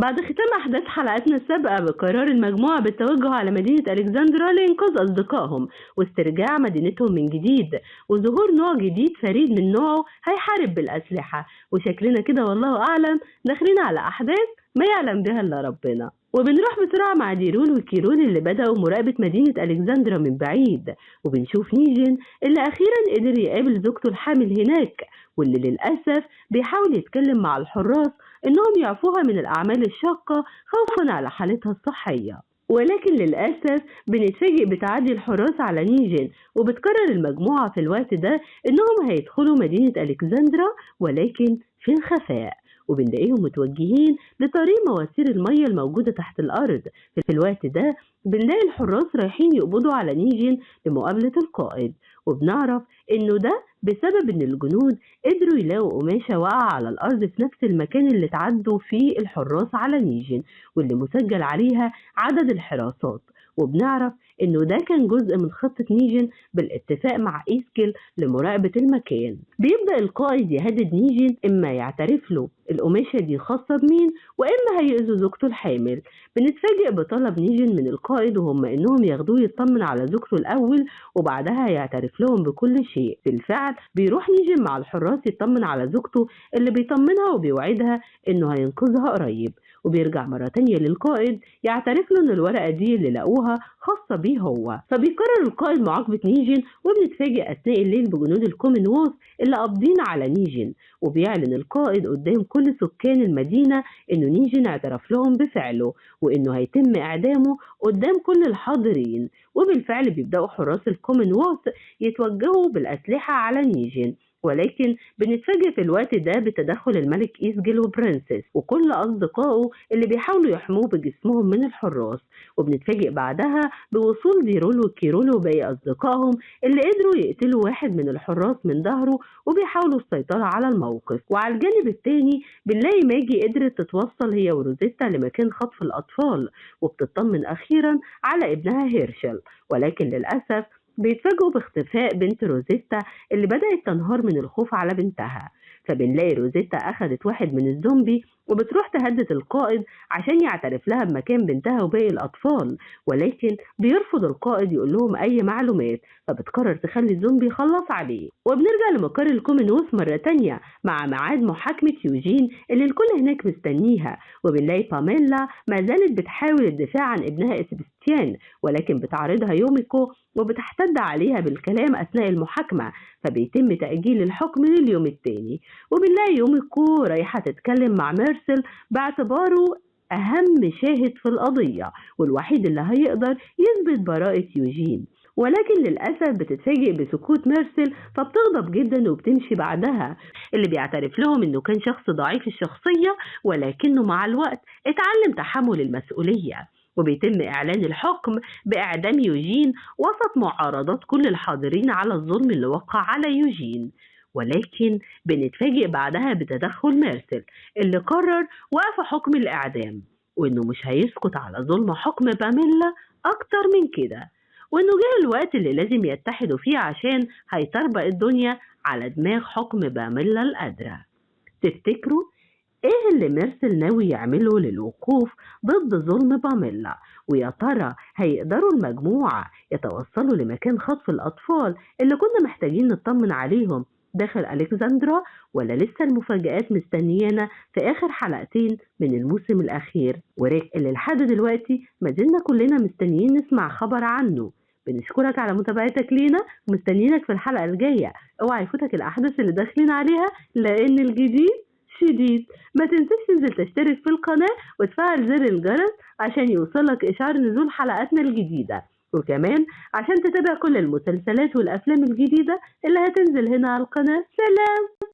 بعد ختام أحداث حلقتنا السابقة بقرار المجموعة بالتوجه على مدينة ألكسندرا لإنقاذ أصدقائهم واسترجاع مدينتهم من جديد وظهور نوع جديد فريد من نوعه هيحارب بالأسلحة، وشكلنا كده والله أعلم داخلين على أحداث ما يعلم بها إلا ربنا. وبنروح بسرعة مع ديرول وكيرول اللي بدأوا مراقبة مدينة ألكسندرا من بعيد، وبنشوف نيجن اللي أخيرا قدر يقابل زوجته الحامل هناك، واللي للأسف بيحاول يتكلم مع الحراس إنهم يعفوها من الأعمال الشاقة خوفا على حالتها الصحية. ولكن للأسف بنتفاجئ بتعدي الحراس على نيجن، وبتقرر المجموعة في الوقت ده إنهم هيدخلوا مدينة ألكسندرا ولكن في الخفاء، وبنلاقيهم متوجهين لطريق مواسير المية الموجودة تحت الأرض. في الوقت ده بنلاقي الحراس رايحين يقبضوا على نيجن لمقابلة القائد، وبنعرف إنه ده بسبب إن الجنود قدروا يلاقوا قماشة واقعة على الأرض في نفس المكان اللي اتعدوا فيه الحراس على نيجن، واللي مسجل عليها عدد الحراسات. وبنعرف إنه ده كان جزء من خطة نيجن بالاتفاق مع إيسكيل لمراقبة المكان. بيبدأ القائد يهدد نيجن إما يعترف له القماشة دي خاصة بمين، وإما هيأذوا زوجته الحامل. بنتفاجئ بطلب نيجن من القائد وهم إنهم ياخدوه يطمن على زوجته الأول وبعدها يعترف لهم بكل شيء. بالفعل بيروح نيجن مع الحراس يطمن على زوجته اللي بيطمنها وبيوعدها إنه هينقذها قريب، وبيرجع مرة تانية للقائد يعترف له إن الورقة دي اللي لقوها خاصة بيه هو. فبيقرر القائد معاقبة نيجن، وبنتفاجئ أثناء الليل بجنود الكومنولث اللي قابضين على نيجن، وبيعلن القائد قدام كل سكان المدينة إنه نيجن اعترف لهم بفعله وإنه هيتم إعدامه قدام كل الحاضرين. وبالفعل بيبدأوا حراس الكومنولث يتوجهوا بالأسلحة على نيجن، ولكن بنتفاجئ في الوقت ده بتدخل الملك إيسجيل وبرنسس وكل أصدقائه اللي بيحاولوا يحموه بجسمهم من الحراس. وبنتفاجئ بعدها بوصول ديرول وكيرول وباقي أصدقائهم اللي قدروا يقتلوا واحد من الحراس من ظهره وبيحاولوا السيطرة على الموقف. وعلى الجانب التاني بنلاقي ماجي قدرت تتوصل هي وروزيتا لمكان خطف الأطفال، وبتطمن أخيرا على ابنها هيرشل، ولكن للأسف بيتفاجئوا باختفاء بنت روزيتا اللي بدأت تنهار من الخوف على بنتها. فبنلاقي روزيتا أخدت واحد من الزومبي وبتروح تهدد القائد عشان يعترف لها بمكان بنتها وباقي الأطفال، ولكن بيرفض القائد يقول لهم أي معلومات، فبتقرر تخلي الزومبي يخلص عليه. وبنرجع لمقر الكومنولث مرة تانية مع ميعاد محاكمة يوجين اللي الكل هناك مستنيها، وبنلاقي باميلا ما زالت بتحاول الدفاع عن ابنها سباستيان، ولكن بتعرضها يوميكو وبتحتد عليها بالكلام أثناء المحاكمة، فبيتم تأجيل الحكم لليوم التاني. وبنلاقي يوميكو رايحة تتكلم مع ميرسل باعتباره أهم شاهد في القضية والوحيد اللي هيقدر يثبت براءة يوجين، ولكن للأسف بتتفاجئ بسكوت ميرسل فبتغضب جدا وبتمشي بعدها. اللي بيعترف لهم إنه كان شخص ضعيف الشخصية ولكنه مع الوقت اتعلم تحمل المسؤولية، وبيتم إعلان الحكم بإعدام يوجين وسط معارضات كل الحاضرين على الظلم اللي وقع على يوجين. ولكن بنتفاجئ بعدها بتدخل ميرسل اللي قرر وقف حكم الإعدام، وإنه مش هيسكت على ظلم حكم باميلا أكتر من كده، وإنه جه الوقت اللي لازم يتحدوا فيه عشان هيطربق الدنيا على دماغ حكم باميلا القادرة. تفتكروا إيه اللي ميرسل ناوي يعمله للوقوف ضد ظلم باميلا؟ ويا ترى هيقدروا المجموعة يتوصلوا لمكان خطف الأطفال اللي كنا محتاجين نطمن عليهم داخل ألكسندرا، ولا لسه المفاجآت مستنيانا في آخر حلقتين من الموسم الأخير اللي لحد دلوقتي ما زلنا كلنا مستنيين نسمع خبر عنه؟ بنشكرك على متابعتك لينا ومستنيينك في الحلقة الجاية. اوعى يفوتك الأحداث اللي داخلين عليها لأن الجديد شديد. ما تنساش تنزل تشترك في القناة وتفعل زر الجرس عشان يوصلك إشعار نزول حلقاتنا الجديدة، وكمان عشان تتابع كل المسلسلات والأفلام الجديدة اللي هتنزل هنا على القناة. سلام.